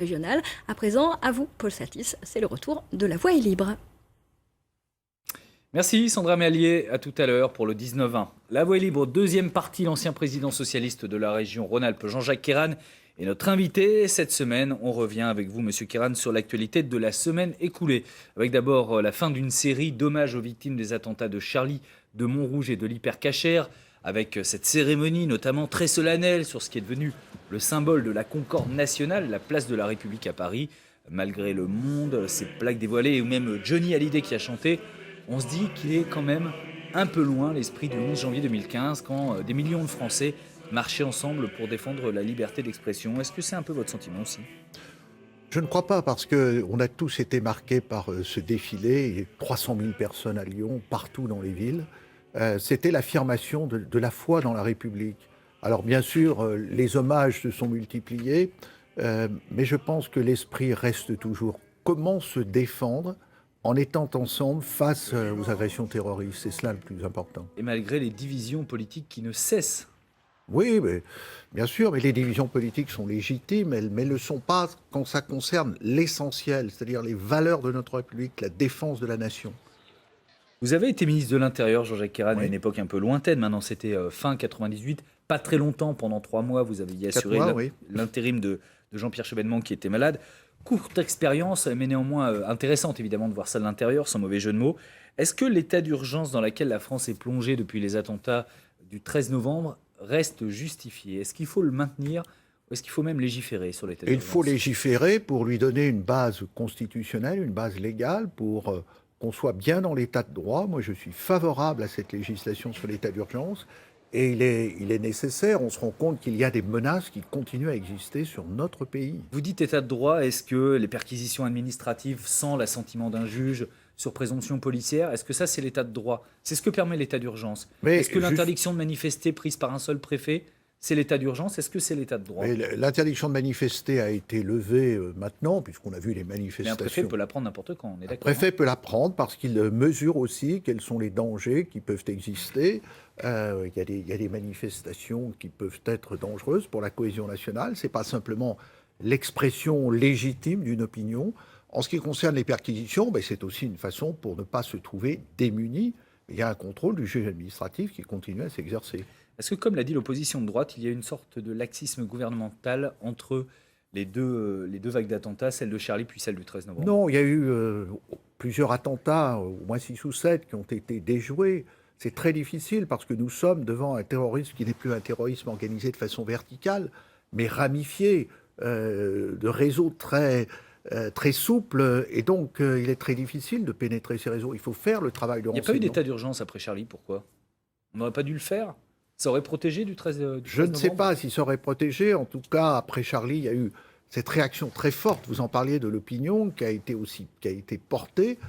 régional. À présent, à vous, Paul Satis, c'est le retour de La Voix est libre. Merci Sandra Méallier, à tout à l'heure pour le 19-20. La Voix est libre, deuxième partie, l'ancien président socialiste de la région Rhône-Alpes, Jean-Jacques Kéran, est notre invité. Cette semaine, on revient avec vous, Monsieur Kéran, sur l'actualité de la semaine écoulée. Avec d'abord la fin d'une série d'hommages aux victimes des attentats de Charlie, de Montrouge et de l'Hypercacher, avec cette cérémonie notamment très solennelle sur ce qui est devenu le symbole de la concorde nationale, la place de la République à Paris. Malgré le monde, ses plaques dévoilées, ou même Johnny Hallyday qui a chanté, on se dit qu'il est quand même un peu loin l'esprit du 11 janvier 2015 quand des millions de Français marchaient ensemble pour défendre la liberté d'expression. Est-ce que c'est un peu votre sentiment aussi ? Je ne crois pas, parce qu'on a tous été marqués par ce défilé, il y a 300 000 personnes à Lyon, partout dans les villes. C'était l'affirmation de la foi dans la République. Alors bien sûr, les hommages se sont multipliés, mais je pense que l'esprit reste toujours. Comment se défendre en étant ensemble face aux agressions terroristes? C'est cela le plus important. Et malgré les divisions politiques qui ne cessent. Oui, mais, bien sûr, mais les divisions politiques sont légitimes, mais elles ne le sont pas quand ça concerne l'essentiel, c'est-à-dire les valeurs de notre République, la défense de la nation. Vous avez été ministre de l'Intérieur, Jean-Jacques Kéran, Oui. à une époque un peu lointaine. Maintenant, c'était fin 98. Pas très longtemps, pendant 3 mois, vous aviez assuré Oui. l'intérim de Jean-Pierre Chevènement qui était malade. Courte expérience, mais néanmoins intéressante évidemment de voir ça de l'intérieur, sans mauvais jeu de mots. Est-ce que l'état d'urgence dans lequel la France est plongée depuis les attentats du 13 novembre reste justifié? Est-ce qu'il faut le maintenir ou est-ce qu'il faut même légiférer sur l'état d'urgence? Il faut légiférer pour lui donner une base constitutionnelle, une base légale, pour qu'on soit bien dans l'état de droit. Moi, je suis favorable à cette législation sur l'état d'urgence. Et il est nécessaire, on se rend compte qu'il y a des menaces qui continuent à exister sur notre pays. Vous dites état de droit, est-ce que les perquisitions administratives sans l'assentiment d'un juge sur présomption policière, est-ce que ça c'est l'état de droit? C'est ce que permet l'état d'urgence. Est-ce que l'interdiction de manifester prise par un seul préfet, c'est l'état d'urgence? Est-ce que c'est l'état de droit? L'interdiction de manifester a été levée maintenant, puisqu'on a vu les manifestations. Mais un préfet peut la prendre n'importe quand, on est d'accord. Un préfet peut la prendre parce qu'il mesure aussi quels sont les dangers qui peuvent exister. Il y a des manifestations qui peuvent être dangereuses pour la cohésion nationale. Ce n'est pas simplement l'expression légitime d'une opinion. En ce qui concerne les perquisitions, c'est aussi une façon pour ne pas se trouver démuni. Il y a un contrôle du juge administratif qui continue à s'exercer. Est-ce que, comme l'a dit l'opposition de droite, il y a une sorte de laxisme gouvernemental entre les deux vagues d'attentats, celle de Charlie puis celle du 13 novembre? Non, il y a eu plusieurs attentats, au moins 6 ou 7, qui ont été déjoués. C'est très difficile parce que nous sommes devant un terrorisme qui n'est plus un terrorisme organisé de façon verticale, mais ramifié, de réseaux très souples. Et donc, il est très difficile de pénétrer ces réseaux. Il faut faire le travail de renseignement. Il n'y a pas eu d'état d'urgence après Charlie, pourquoi? On n'aurait pas dû le faire? Ça aurait protégé du 13 novembre? Je ne sais pas si ça aurait protégé. En tout cas, après Charlie, il y a eu cette réaction très forte. Vous en parliez de l'opinion qui a été portée.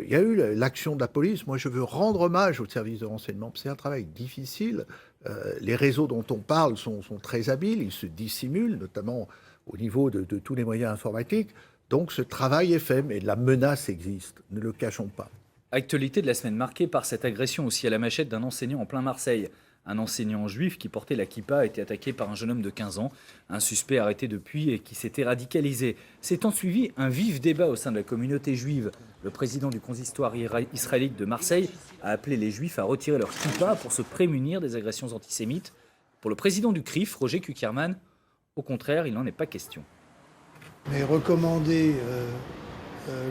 Il y a eu l'action de la police. Moi, je veux rendre hommage au service de renseignement. C'est un travail difficile. Les réseaux dont on parle sont très habiles. Ils se dissimulent, notamment au niveau de tous les moyens informatiques. Donc, ce travail est fait, mais la menace existe. Ne le cachons pas. Actualité de la semaine marquée par cette agression aussi à la machette d'un enseignant en plein Marseille. Un enseignant juif qui portait la kippa a été attaqué par un jeune homme de 15 ans, un suspect arrêté depuis et qui s'était radicalisé. S'étant suivi un vif débat au sein de la communauté juive. Le président du consistoire israélite de Marseille a appelé les juifs à retirer leur kippa pour se prémunir des agressions antisémites. Pour le président du CRIF, Roger Kuckerman, au contraire, il n'en est pas question. Mais recommander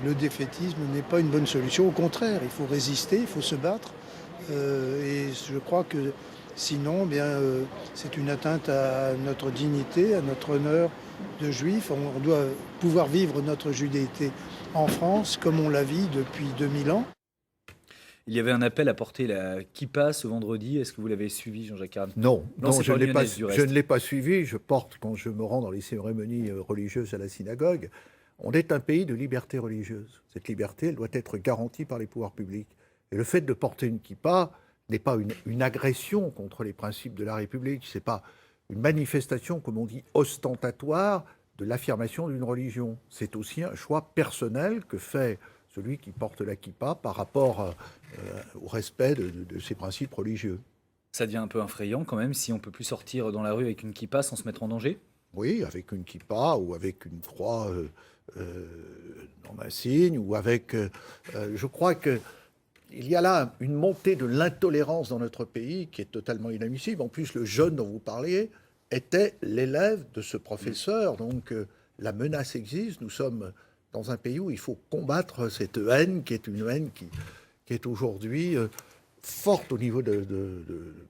le défaitisme n'est pas une bonne solution. Au contraire, il faut résister, il faut se battre. Et je crois que sinon, c'est une atteinte à notre dignité, à notre honneur de juif. On doit pouvoir vivre notre judéité en France comme on la vit depuis 2000 ans. Il y avait un appel à porter la kippa ce vendredi. Est-ce que vous l'avez suivi, Jean-Jacques Kéran? Non, je ne l'ai pas suivi. suivi. Je porte quand je me rends dans les cérémonies religieuses à la synagogue. On est un pays de liberté religieuse. Cette liberté, elle doit être garantie par les pouvoirs publics. Et le fait de porter une kippa n'est pas une agression contre les principes de la République. Ce n'est pas une manifestation, comme on dit, ostentatoire de l'affirmation d'une religion. C'est aussi un choix personnel que fait celui qui porte la kippa par rapport au respect de ses principes religieux. Ça devient un peu effrayant quand même si on ne peut plus sortir dans la rue avec une kippa sans se mettre en danger? Oui, avec une kippa ou avec une croix dans un signe, ou avec... je crois que il y a là une montée de l'intolérance dans notre pays qui est totalement inadmissible. En plus, le jeune dont vous parliez était l'élève de ce professeur. Donc la menace existe. Nous sommes dans un pays où il faut combattre cette haine, qui est une haine qui est aujourd'hui forte au niveau de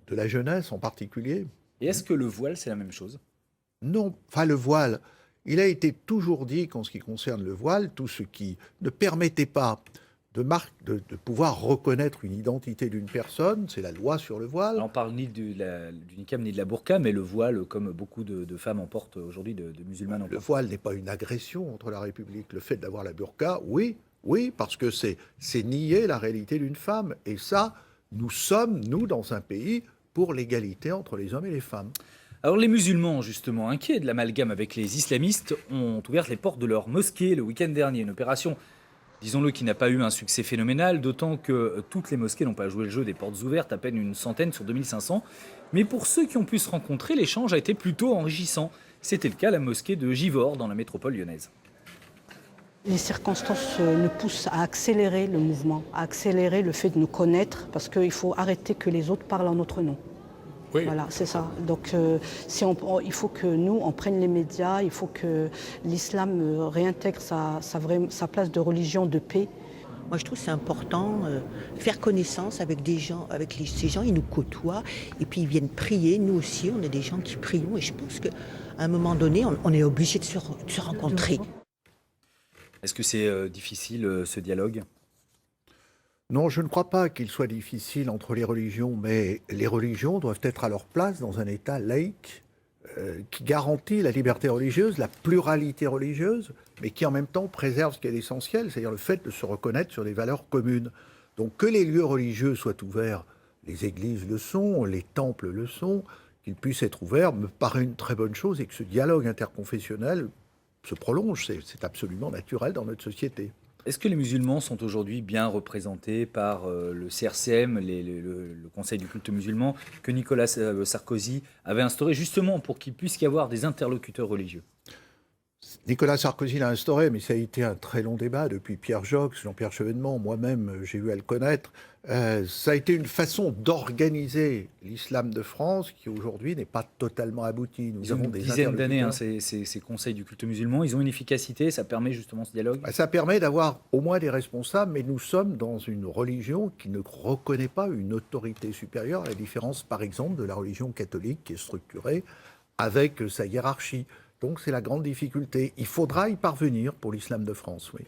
la jeunesse en particulier. Et est-ce que le voile, c'est la même chose? Non, enfin le voile, il a été toujours dit qu'en ce qui concerne le voile, tout ce qui ne permettait pas de pouvoir reconnaître une identité d'une personne, c'est la loi sur le voile. Alors, on parle ni du niqab ni de la burqa, mais le voile, comme beaucoup de femmes en portent aujourd'hui, de musulmanes en Le portent. voile n'est pas une agression contre la République. Le fait d'avoir la burqa, oui, parce que c'est nier la réalité d'une femme. Et ça, nous sommes, nous, dans un pays, pour l'égalité entre les hommes et les femmes. Alors les musulmans, justement, inquiets de l'amalgame avec les islamistes, ont ouvert les portes de leur mosquée le week-end dernier. Une opération, disons-le, qui n'a pas eu un succès phénoménal, d'autant que toutes les mosquées n'ont pas joué le jeu des portes ouvertes, à peine une centaine sur 2500. Mais pour ceux qui ont pu se rencontrer, l'échange a été plutôt enrichissant. C'était le cas à la mosquée de Givors, dans la métropole lyonnaise. Les circonstances nous poussent à accélérer le mouvement, à accélérer le fait de nous connaître, parce qu'il faut arrêter que les autres parlent en notre nom. Oui. Voilà, c'est ça. Donc il faut que nous, on prenne les médias, il faut que l'islam réintègre sa place de religion de paix. Moi, je trouve que c'est important de faire connaissance avec des gens, ces gens, ils nous côtoient, et puis ils viennent prier. Nous aussi, on est des gens qui prions, et je pense qu'à un moment donné, on est obligé de se rencontrer. Est-ce que c'est difficile, ce dialogue ? Non, je ne crois pas qu'il soit difficile entre les religions, mais les religions doivent être à leur place dans un État laïque qui garantit la liberté religieuse, la pluralité religieuse, mais qui en même temps préserve ce qui est essentiel, c'est-à-dire le fait de se reconnaître sur des valeurs communes. Donc que les lieux religieux soient ouverts, les églises le sont, les temples le sont, qu'ils puissent être ouverts me paraît une très bonne chose, et que ce dialogue interconfessionnel se prolonge, c'est absolument naturel dans notre société. Est-ce que les musulmans sont aujourd'hui bien représentés par le CRCM, le Conseil du culte musulman, que Nicolas Sarkozy avait instauré justement pour qu'il puisse y avoir des interlocuteurs religieux ? Nicolas Sarkozy l'a instauré, mais ça a été un très long débat depuis Pierre Joxe, Jean-Pierre Chevènement, moi-même j'ai eu à le connaître. Ça a été une façon d'organiser l'islam de France qui aujourd'hui n'est pas totalement aboutie. Ils ont une dizaine d'années, ces conseils du culte musulman, ils ont une efficacité, ça permet justement ce dialogue ? Ça permet d'avoir au moins des responsables, mais nous sommes dans une religion qui ne reconnaît pas une autorité supérieure, à la différence par exemple de la religion catholique qui est structurée avec sa hiérarchie. Donc c'est la grande difficulté. Il faudra y parvenir pour l'islam de France, oui.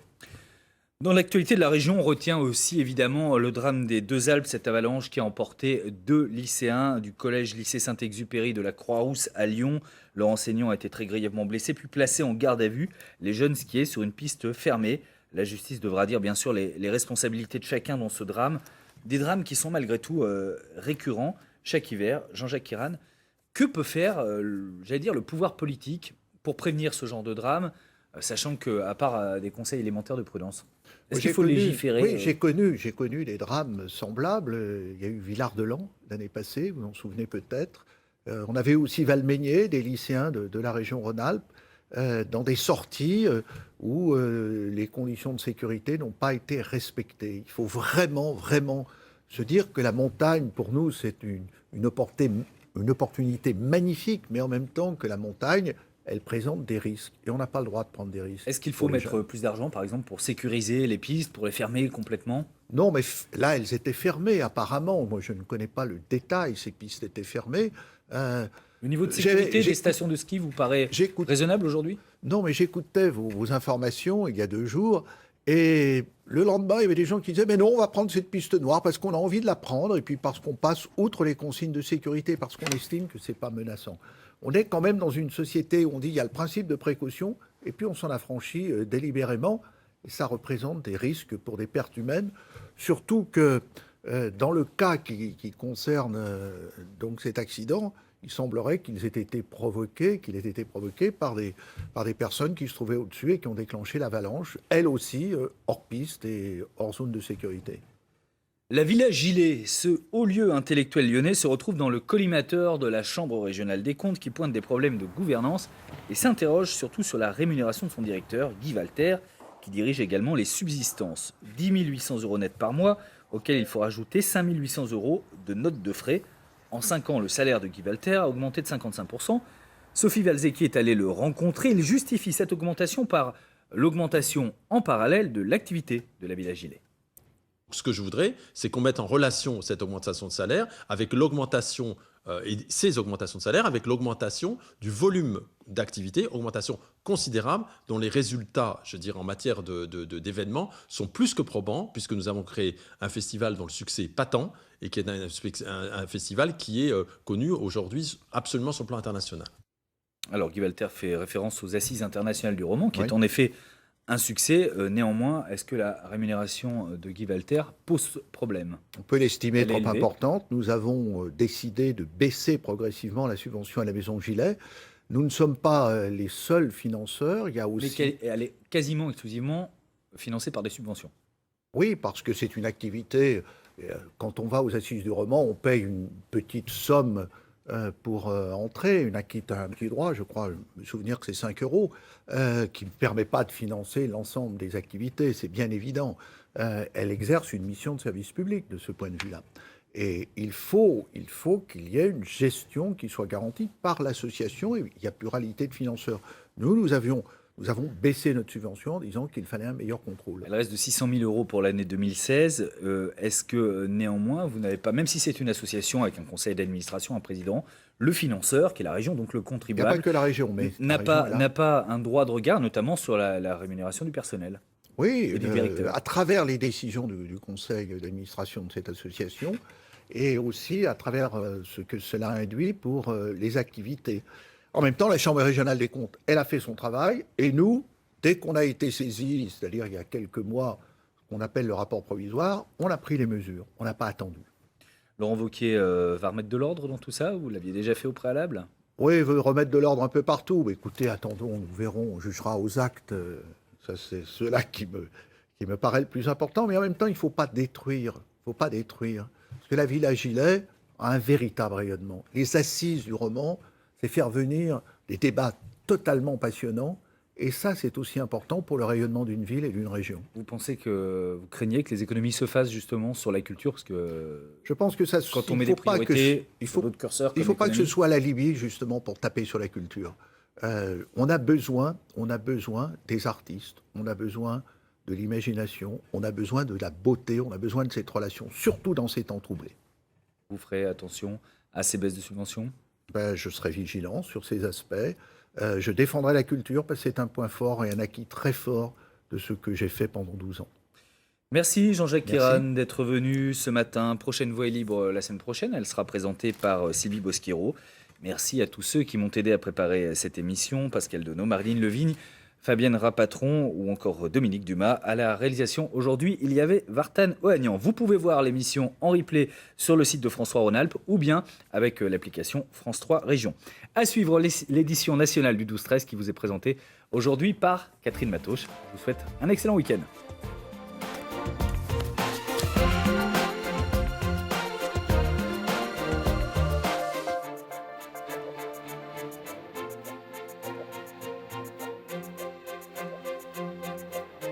Dans l'actualité de la région, on retient aussi évidemment le drame des Deux Alpes, cette avalanche qui a emporté 2 lycéens du collège-lycée Saint-Exupéry de la Croix-Rousse à Lyon. Leur enseignant a été très grièvement blessé, puis placé en garde à vue. Les jeunes skiaient sur une piste fermée. La justice devra dire bien sûr les responsabilités de chacun dans ce drame. Des drames qui sont malgré tout récurrents chaque hiver. Jean-Jacques Kiran, que peut faire, le pouvoir politique pour prévenir ce genre de drame, sachant qu'à part des conseils élémentaires de prudence, est-ce qu'il faut légiférer ? Oui, j'ai connu des drames semblables. Il y a eu Villard-de-Lans l'année passée, vous vous en souvenez peut-être. On avait aussi Valmeinier, des lycéens de la région Rhône-Alpes, dans des sorties où les conditions de sécurité n'ont pas été respectées. Il faut vraiment, vraiment se dire que la montagne, pour nous, c'est une opportunité magnifique, mais en même temps que la montagne, elle présente des risques. Et on n'a pas le droit de prendre des risques. Est-ce qu'il faut mettre plus d'argent, par exemple, pour sécuriser les pistes, pour les fermer complètement ? Non, mais là, elles étaient fermées, apparemment. Moi, je ne connais pas le détail. Ces pistes étaient fermées. Le niveau de sécurité des stations de ski vous paraît raisonnable aujourd'hui ? Non, mais j'écoutais vos informations il y a 2 jours. Et le lendemain, il y avait des gens qui disaient « Mais non, on va prendre cette piste noire parce qu'on a envie de la prendre et puis parce qu'on passe outre les consignes de sécurité, parce qu'on estime que ce n'est pas menaçant. » On est quand même dans une société où on dit qu'il y a le principe de précaution et puis on s'en affranchit délibérément. Et ça représente des risques pour des pertes humaines. Surtout que dans le cas qui concerne donc cet accident, il semblerait qu'il ait été provoqué par des personnes qui se trouvaient au-dessus et qui ont déclenché l'avalanche, elles aussi hors piste et hors zone de sécurité. La Villa Gilet, ce haut lieu intellectuel lyonnais, se retrouve dans le collimateur de la Chambre régionale des comptes qui pointe des problèmes de gouvernance et s'interroge surtout sur la rémunération de son directeur, Guy Walter, qui dirige également les subsistances. 10 800 € net par mois, auxquels il faut rajouter 5 800 € de notes de frais. En 5 ans, le salaire de Guy Walter a augmenté de 55%. Sophie Valzecchi est allée le rencontrer. Il justifie cette augmentation par l'augmentation en parallèle de l'activité de la Villa Gilet. Ce que je voudrais, c'est qu'on mette en relation cette augmentation de salaire avec l'augmentation et ces augmentations de salaire avec l'augmentation du volume d'activité, augmentation considérable dont les résultats, je dirais, en matière d'événements sont plus que probants puisque nous avons créé un festival dont le succès est patent et qui est un festival qui est connu aujourd'hui absolument sur le plan international. Alors Guy Walter fait référence aux Assises internationales du roman, qui est en effet un succès. Néanmoins, est-ce que la rémunération de Guy Walter pose problème ? On peut l'estimer trop élevée. importante. Nous avons décidé de baisser progressivement la subvention à la Maison Gilet. Nous ne sommes pas les seuls financeurs. Il y a aussi... Mais elle est quasiment exclusivement financée par des subventions. Oui, parce que c'est une activité. Quand on va aux Assises du roman, on paye une petite somme pour entrer, un petit droit, je crois, me souvenir que c'est 5 €, qui ne permet pas de financer l'ensemble des activités, c'est bien évident. Elle exerce une mission de service public de ce point de vue-là. Et il faut qu'il y ait une gestion qui soit garantie par l'association, et il y a pluralité de financeurs. Nous avons baissé notre subvention en disant qu'il fallait un meilleur contrôle. Elle reste de 600 000 € pour l'année 2016. Est-ce que néanmoins, vous n'avez pas, même si c'est une association avec un conseil d'administration, un président, le financeur, qui est la région, donc le Il n'y a contribuable, pas que la région, mais n'a pas un droit de regard, notamment sur la rémunération du personnel. Oui, et du directeur. à travers les décisions du conseil d'administration de cette association, et aussi à travers ce que cela induit pour les activités. En même temps, la Chambre régionale des comptes, elle a fait son travail, et nous, dès qu'on a été saisis, c'est-à-dire il y a quelques mois, ce qu'on appelle le rapport provisoire, on a pris les mesures, on n'a pas attendu. Laurent Wauquiez va remettre de l'ordre dans tout ça ? Vous l'aviez déjà fait au préalable ? Oui, il veut remettre de l'ordre un peu partout, mais écoutez, attendons, nous verrons, on jugera aux actes, ça c'est cela qui me paraît le plus important, mais en même temps, il ne faut pas détruire, parce que la Villa Gilet a un véritable rayonnement. Les Assises du roman, c'est faire venir des débats totalement passionnants. Et ça, c'est aussi important pour le rayonnement d'une ville et d'une région. Vous craignez que les économies se fassent justement sur la culture, parce que je pense que ça, quand on met des priorités, il faut pas que ce soit l'alibi justement pour taper sur la culture. On a besoin des artistes, on a besoin de l'imagination, on a besoin de la beauté, on a besoin de cette relation, surtout dans ces temps troublés. Vous ferez attention à ces baisses de subventions ? Je serai vigilant sur ces aspects. Je défendrai la culture parce que c'est un point fort et un acquis très fort de ce que j'ai fait pendant 12 ans. Merci Jean-Jacques Kéran d'être venu ce matin. Prochaine Voix est libre la semaine prochaine. Elle sera présentée par Sylvie Bosquero. Merci à tous ceux qui m'ont aidé à préparer cette émission. Pascal Denot, Marlene Levigne, Fabienne Rapatron ou encore Dominique Dumas. À la réalisation aujourd'hui, il y avait Vartan Ohanian. Vous pouvez voir l'émission en replay sur le site de France 3 Rhône-Alpes ou bien avec l'application France 3 Région. À suivre l'édition nationale du 12-13 qui vous est présentée aujourd'hui par Catherine Matoche. Je vous souhaite un excellent week-end.